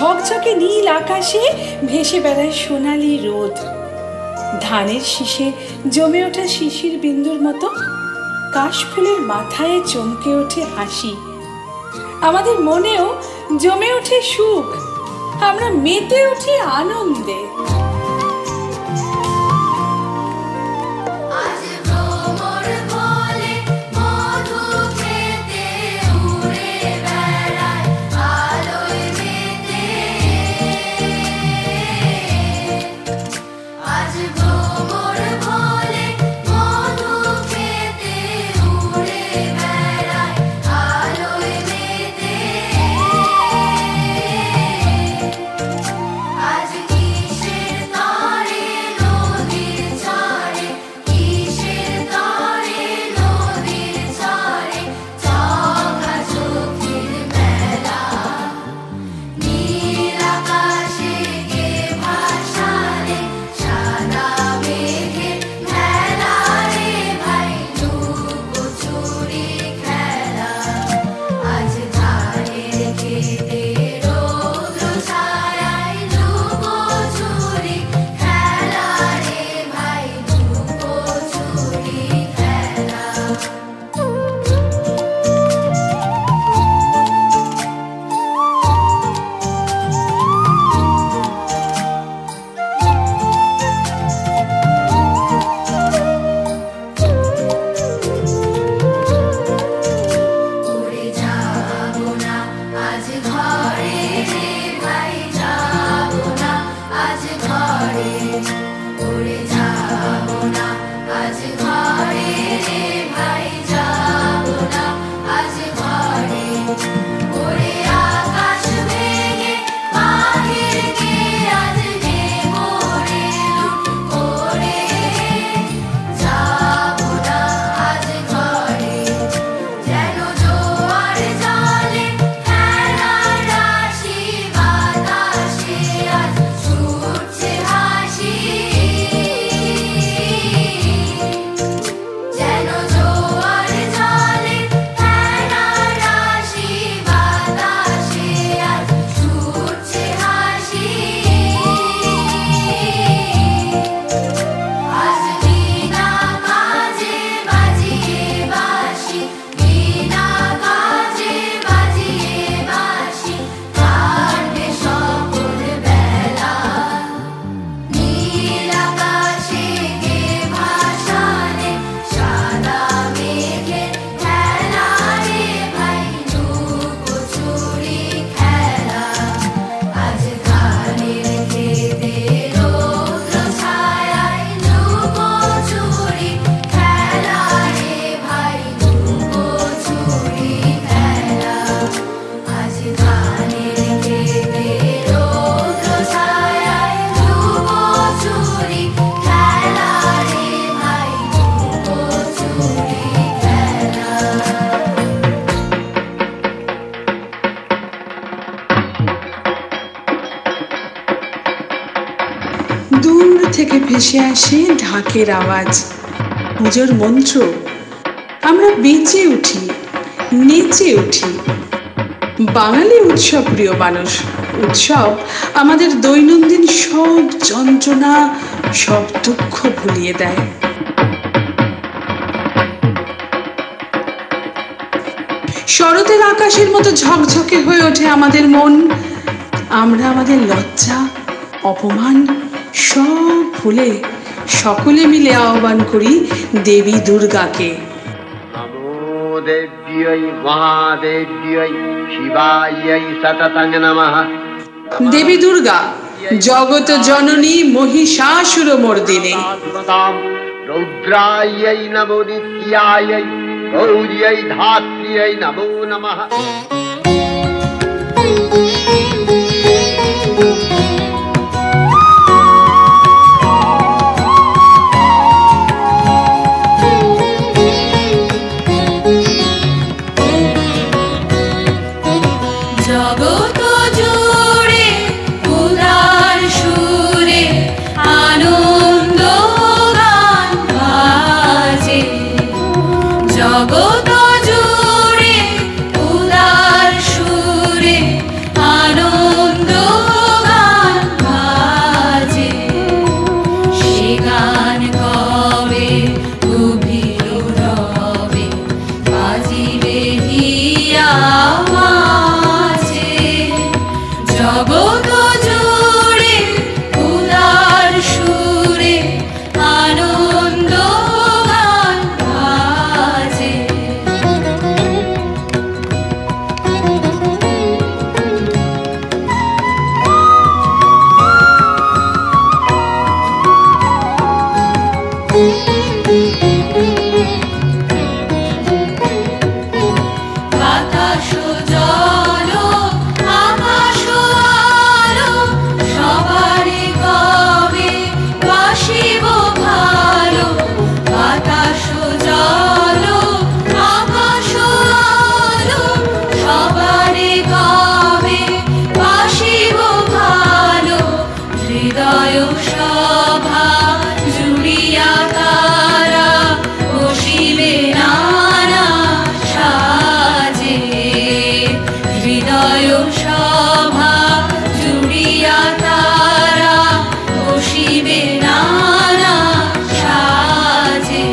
ঝকঝকে নীল আকাশে ভেসে বেড়ায় সোনালি রোদ। ধানের শীষে জমে ওঠা শিশির বিন্দুর মতো কাশফুলের মাথায় চমকে ওঠে হাসি। আমাদের মনেও জমে ওঠে সুখ, আমরা মেতে উঠি আনন্দে। দূর থেকে ভেসে আসে ঢাকের আওয়াজ, পুজোর মন্ত্র। আমরা বেঁচে উঠি, নেচে উঠি। বাঙালি উৎসব প্রিয় মানুষ। উৎসব আমাদের দৈনন্দিন সব যন্ত্রণা, সব দুঃখ ভুলিয়ে দেয়। শরতের আকাশের মতো ঝকঝকে হয়ে ওঠে আমাদের মন। আমরা আমাদের লজ্জা, অপমান সব ভুলে সকলে মিলে আহ্বান করি দেবী দুর্গাকে। নমো দেব্যৈ মহাদেব্যৈ শিবাयै সততং নমঃ। দেবী দুর্গা জগত জননী মহিষাসুরমর্দিনী। রৌদ্রাयै নমো নিত্যাयै গৌর্यै ধাত্র্यै নমো নমঃ। জগত জুড়ে উদার সুরে জগৎ জুড়ে উদার সুরে আনন্দ গান বাজে। বাতাস জল আকাশ আলো সবারই কবে বাসিব ভালো। বাতাস জল আকাশ আলো সবারই কবে বাসিব ভালো। হৃদয় সভা জুড়িয়া তারা বসিবে নানা সাজে। হৃদয় সভা জুড়িয়া তারা বসিবে নানা সাজে।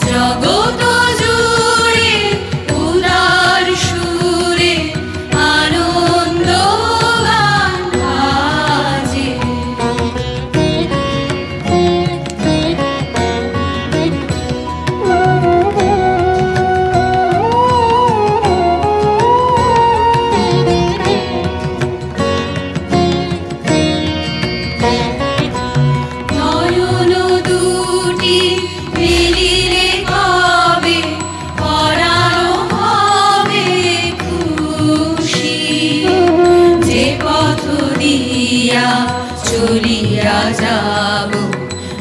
জগৎ জুড়ে উদার সুরে আনন্দ গান বাজে। নয়ন দুটি মিলিলে কবে পরানো হবে খুশি। যে পথ দিয়া চলিয়া যাব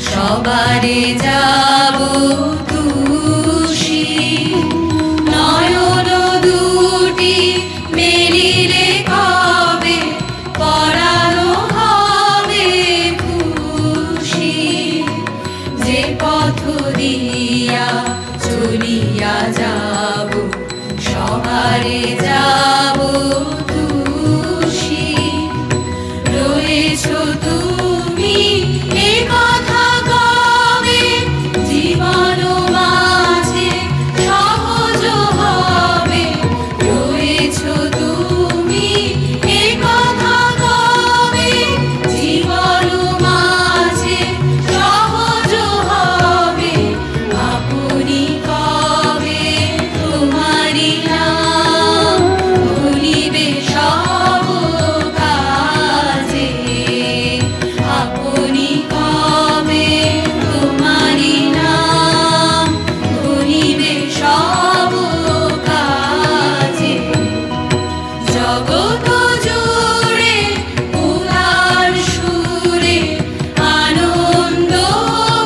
সবারে যাব খুশি। নয়ন দুটি মেলিলে কবে পরানো হবে খুশি। যে পথ দিয়া চলিয়া যাব সবারে যাব খুশি। রয়েছ তুমি এ কথা কবে জীবন মাঝে সহজ হবে। রয়েছ তুমি এ কথা কবে জীবন মাঝে সহজ হবে। আপনি কবে তোমারি নাম ভুলিবে সব কাজে। আপনি কবে তোমারি নাম ভুলিবে সব কাজে। জগৎ জুড়ে উদার সুরে আনন্দ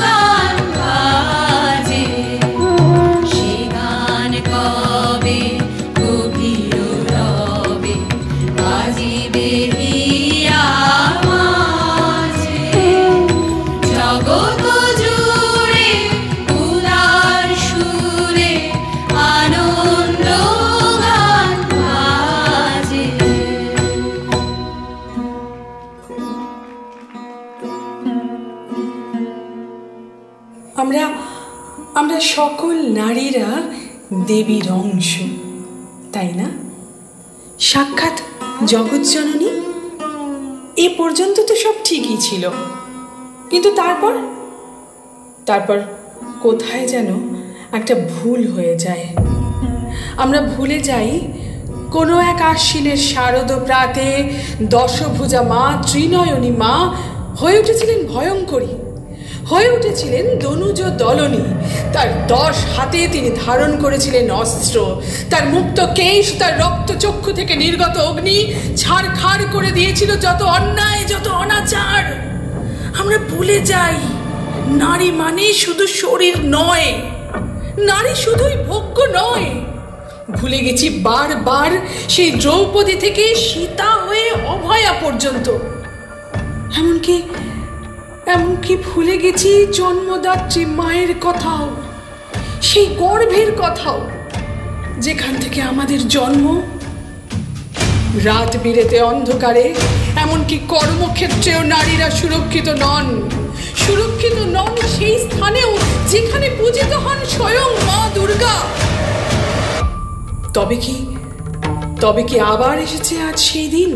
গান বাজে। সে গান কবে গভীর রবে বাজিবে হিয়া মাঝে। জগৎ জুড়ে উদার সুরে আনন্দ গান বাজে। আমরা আমরা সকল নারীরা দেবীর অংশ, তাই না? সাক্ষাৎ জগৎজননী। এ পর্যন্ত তো সব ঠিকই ছিল, কিন্তু তারপর কোথায় যেন একটা ভুল হয়ে যায়। আমরা ভুলে যাই কোনো এক আশ্বিনের শারদ প্রাতে দশভুজা মা, ত্রিনয়নী মা হয়ে উঠেছিলেন ভয়ঙ্করী, হয়ে উঠেছিলেন দনুজ দলনী। তার 10 হাতে তিনি ধারণ করেছিলেন অস্ত্র। তার মুক্ত কেশ, তার রক্তচক্ষু থেকে নির্গত অগ্নি ছাড়খাড় করে দিয়েছিল যত অন্যায়, যত অনাচার। আমরা ভুলে যাই নারী মানে শুধু শরীর নয়, নারী শুধুই ভোগ্য নয়। ভুলে গেছি বারবার সেই দ্রৌপদী থেকে সীতা হয়ে অভয়া পর্যন্ত। এমনকি ভুলে গেছি জন্মদাত্রী মায়ের কথাও, সেই গর্ভের কথাও যেখান থেকে আমাদের জন্ম। রাত বিরেতে অন্ধকারে এমনকি কর্মক্ষেত্রেও নারীরা সুরক্ষিত নন। সুরক্ষিত নন সেই স্থানেও যেখানে পূজিত হন স্বয়ং মা দুর্গা। তবে কি আবার এসেছে আজ সেই দিন,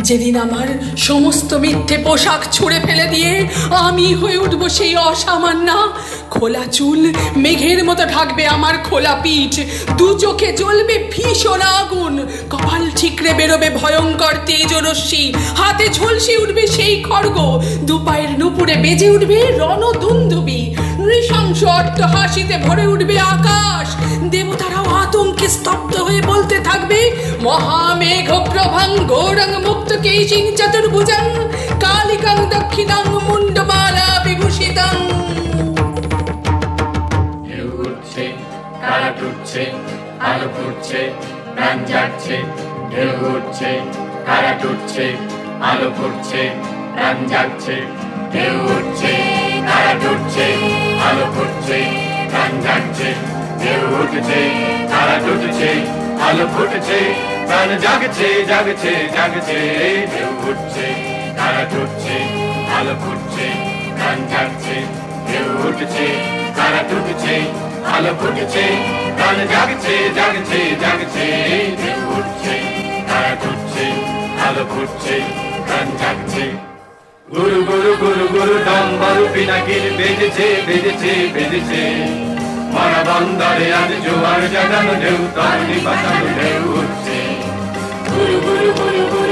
যেদিন আমার সমস্ত মিথ্যে পোশাক ছুঁড়ে ফেলে দিয়ে আমি হয়ে উঠব সেই অসামান্যা। খোলা চুল মেঘের মতো ঢাকবে আমার খোলা পিঠ, দু চোখে জ্বলবে ভীষণ আগুন, কপাল ঠিকরে বেরোবে ভয়ঙ্কর তেজরশ্মি, হাতে ঝলসে উঠবে সেই খড়গ, দু পায়ের নুপুরে বেজে উঠবে রণদুন্দুবি, নৃশংস অট্টহাসিতে ভরে উঠবে আকাশ। দেবতারাও আতঙ্কে স্তব্ধ হয়ে বলতে থাকবে, মহামেঘ প্রভাং গৌরং মুক্ত কেশিং চতুর্ভুজং কালিকাং দক্ষিণাং মুন্ডমালা বিভূষিতং। ঢেউ উঠছে, তারা টুটছে, আলো ফুটছে, প্রাণ জাগছে। ঢেউ উঠছে, তারা টুটছে, আলো ফুটছে, প্রাণ জাগছে। ঢেউ উঠছে, তারা টুটছে, আলো ফুটছে, প্রাণ জাগছে। ঢেউ উঠছে, তারা টুটছে, আলো ফুটছে, প্রাণ জাগছে, জাগছে, জাগছে। ঢেউ উঠছে, তারা টুটছে, আলো ফুটছে, প্রাণ জাগছে। ঢেউ উঠছে, তারা টুটছে, আলো ফুটছে, প্রাণ জাগছে, জাগছে, জাগছে। ঢেউ উঠছে, তারা টুটছে, আলো ফুটছে, প্রাণ জাগছে। গুরু গুরু গুরু গুরু ডম্বরু পিনাকির বেজেছে, বেজেছে, বেজেছে। মারা বন্দরে আজ জোয়ার জাগানো ঢেউ, তরুণী বাঁচানো ঢেউ উঠছে। গুরু গুরু গুরু গুরু